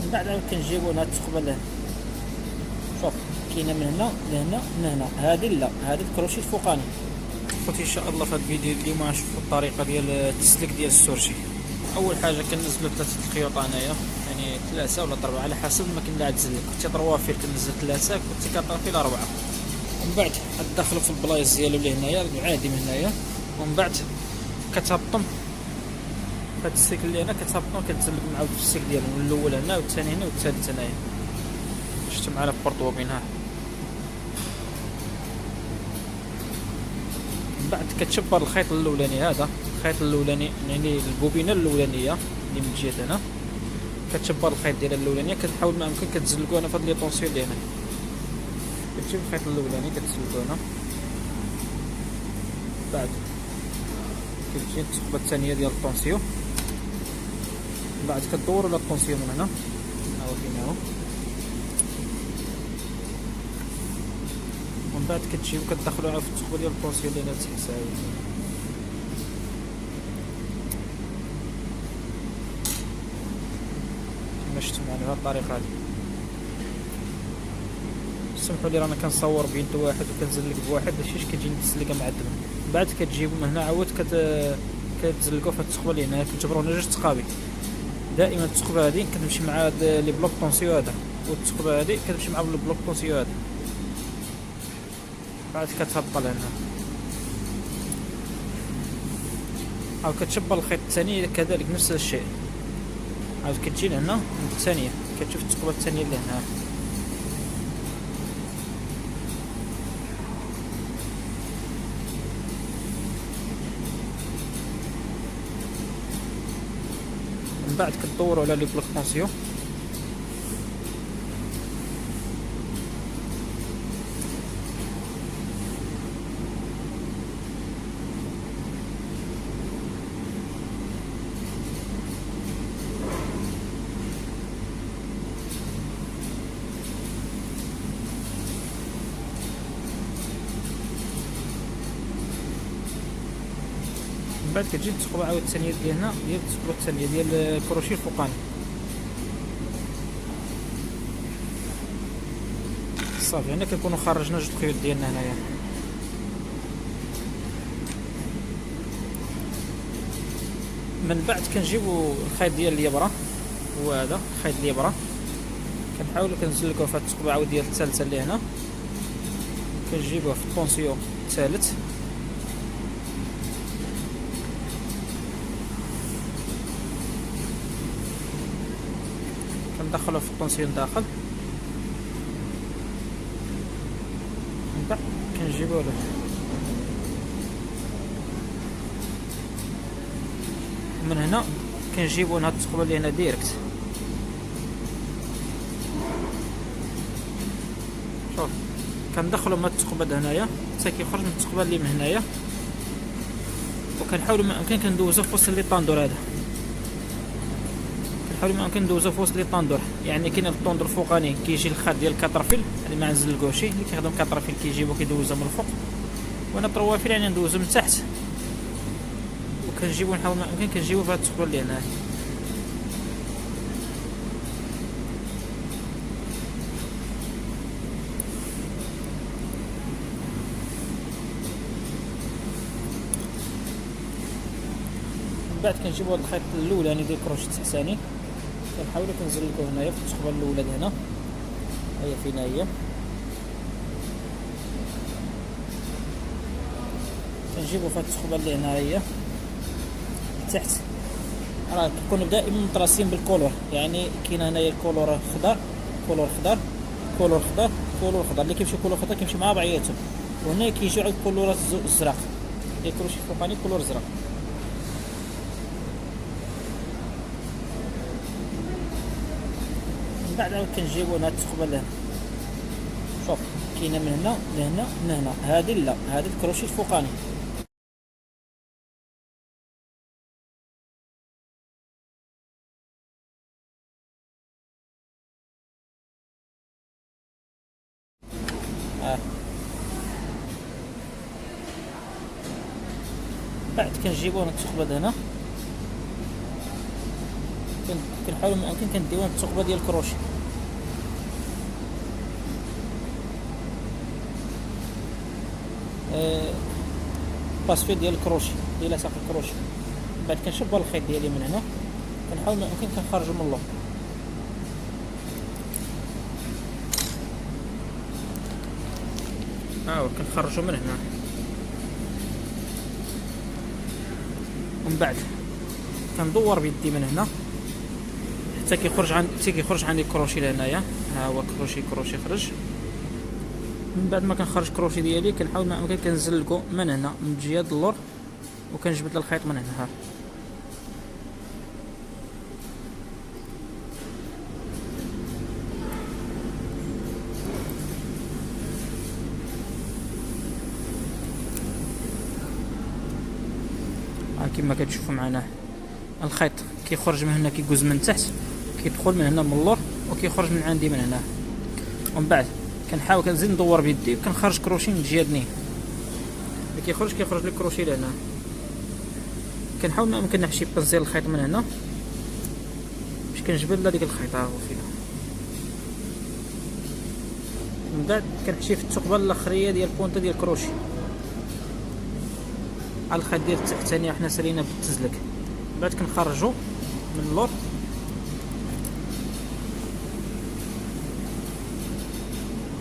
من بعد عاود كنجيبو هاد الثقبه لهنا. شوف كاينه من هنا لهنا من هنا. هادي لا، هادي الكروشي الفوقاني. خوتي ان شاء الله في هاد الفيديو اليوم غنشوفوا الطريقه ديال التسليك ديال السورجي. اول حاجه كننزلوا 3 الخيوط انايا، يعني 3 ولا 4 على حسب الماكينه اللي غتزلك. كنتي طروافيل كنزل 3، كنتي كطرافيل 4. ومن بعد غتدخلوا في البلايص ديالو اللي هنايا عادي من هنايا. ومن بعد كتهبطم هاد السلك اللي هنا، كتهبطو كتزلق معاود في السلك ديالو الاول هنا والثاني هنا والثالث هنايا. شفتو معنا بورطو بينها. من بعد كتشبر الخيط الاولاني، هذا الخيط الاولاني يعني البوبينه الاولانيه اللي من الجهه هنا. كتشبر الخيط ديالها الاولانيه، كتحاول ما امكن كتزلقو هنا في هاد لي طونسيون اللي هنا. كتجيب الخيط الاولاني كتزلقو هنا، بعد كتجي الثقبه الثانيه ديال الطونسيون، بعد كدوروا على الطونسيون من هنا. ها هو فين هو. ومن بعد كتجيو كتدخلوها في الثقبه ديال الطونسيون اللي هنا تحساوي. كما شفتوا معنا بهاد الطريقه هادي. سمحوا لي رانا كنصور بينت واحد وكنزلق بواحد باش كتجي التسليكه معدبه. من بعد كتجيبو من هنا عاود كتزلقوا في هاد الثقبه اللي هنا. كتجبروا هنا 2 ثقابي. دائما الثقبه هادي كتمشي مع هاد لي بلوك طونسيون هذا، والثقبه هادي كتمشي مع البلوك طونسيون هذا. بعد كتهبط لهنا، عاود كتشبر الخيط الثاني كذلك نفس الشيء. عاود كتجي لهنا الثانيه، كتشوف الثقبه الثانيه اللي هنا. من بعد كدوروا على لي بلوك طونسيون. من بعد كتجي الثقبه عاود الثانيه ديال هنا، ديال الثقبه الثانيه ديال الكروشي الفوقاني. صافي هنا كنكونوا خرجنا 2 الخيوط ديالنا هنايا. من بعد كنجيبوا الخيط ديال اليبره، هو هذا خيط اليبره. كنحاولوا كنزلقوه في هاد الثقبه عاود ديال الثالثه اللي هنا. كنجيبوه في الطونسيون الثالث، كندخلوه في الطونسيون داخل. من بعد كنجيبوه له من هنا. كنجيبو هاد الثقبه اللي هنا ديريكت. شوف كندخلو من هاد الثقبه هنايا حتى كيخرج من الثقبه اللي من هنايا، وكنحاولوا ما امكن كندوزو في وسط لي طاندور هذا. كنحاولوا ما امكن ندوزو في وسط لي طاندور. يعني كاين الطوندور الفوقاني كيجي الخيط ديال الكاترفيل اللي ما نزلقوش، اللي كيخدم كاترفيل كيجيبو كيدوزو من الفوق. وانا طروافيل يعني ندوزو من تحت، وكنجيبو نحاول ما امكن كنجيبو في هاد الثقبه اللي هنا. من بعد كنجيبو هاد الخيط الاولاني ديال الكروشي التحتاني، كنحاولوا كنزلقوه هنايا في الثقبه الاولى هنا. هي فينا هي. كنجيبو في هاد الثقبه اللي هنا هي تحت. راه كيكونوا دائما متراصين بالكولور، يعني كاين هنايا الكولور خضر، كولور خضر، كولور خضر، كولور خضر. اللي كيمشي كولور خضر كيمشي مع بعضياتهم. وهنا كيجيو عند الكولورات الزرق ديال الكروشي الفوقاني، كولور زرق. من بعد عاود كنجيبو هاد الثقبه لهنا. شوف كاينه من هنا لهنا من هنا. هادي لا، هادي الكروشي الفوقاني. بعد كنجيبو هاد الثقبه هنا كنحاول ما امكن كنديوها بالثقبه ديال الكروشي. باسفي ديال الكروشي ديال لاصق الكروشي. من بعد كنشبر الخيط ديالي من هنا، كنحاول ما امكن كنخرجو من اللور. كنخرجو من هنا، ومن بعد كندور بيدي من هنا حتى كيخرج عندي الكروشي لهنايا. ها هو كروشي خرج. من بعد ما كنخرج الكروشي ديالي كنحاول ما امكن كنزلقو من هنا من جهه اللور، وكنجبد الخيط من هنا. ها كما كتشوفوا معنا الخيط كيخرج من هنا، كيجوز من تحت، كيدخل من هنا من اللور، وكيخرج من عندي من هنا. ومن بعد كنحاول كنزيد ندور بيدي وكنخرج كروشي من الجهه دنيا. ملي كيخرج لي الكروشي لهنا. كنحاول ما امكن نحشي بنزيل الخيط من هنا باش كنجبد لا ديك الخيط. ها هو فيها. من بعد كنحشي في الثقبه الاخريه ديال البونطه ديال الكروشي على الخيط ديال التحتانيه حنا سالينا بالتزلك. من بعد كنخرجو من اللور،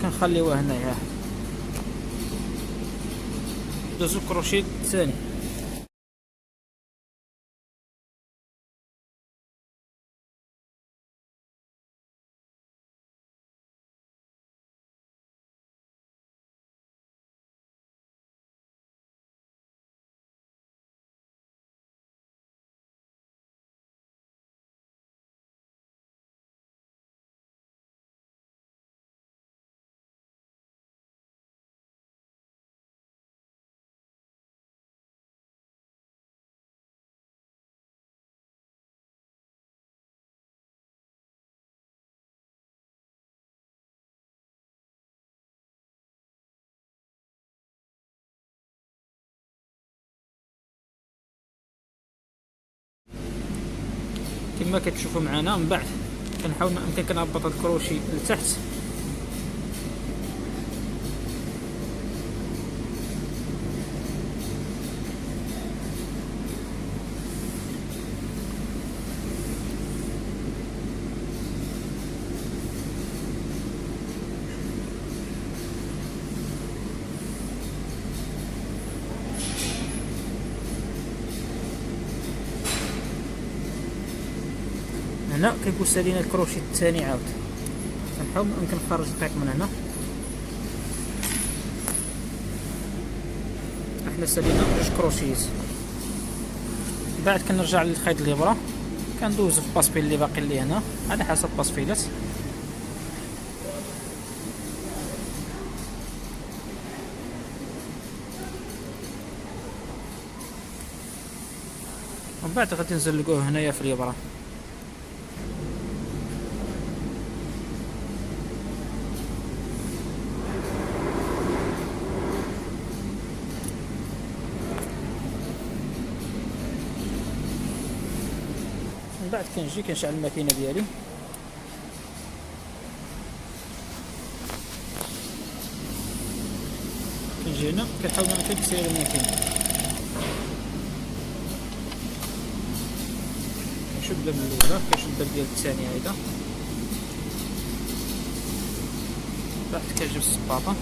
كنخليوه هنايا. دوزو الكروشي الثاني. كما كتشوفوا معنا. من بعد كنحاول ما امكن كنهبط الكروشي لتحت، هنا كيكون سالينا الكروشي الثاني. عاود كنحاول يمكن نخرج الخيط من هنا. احنا سالينا جوج كروشيات. بعد كنرجع للخيط الابره، كندوز في الباسبيل اللي باقي لي هنا على حسب الباسبيلات. ومن بعد غادي نزلقوه هنايا في الابره. من بعد كنجي كنشعل الماكينه ديالي، كنجي هنا كنحاول نسير الماكينه، كنشدها من الاولى كنشدها ديال الثانيه هيدا. بعد كنجيب السباطه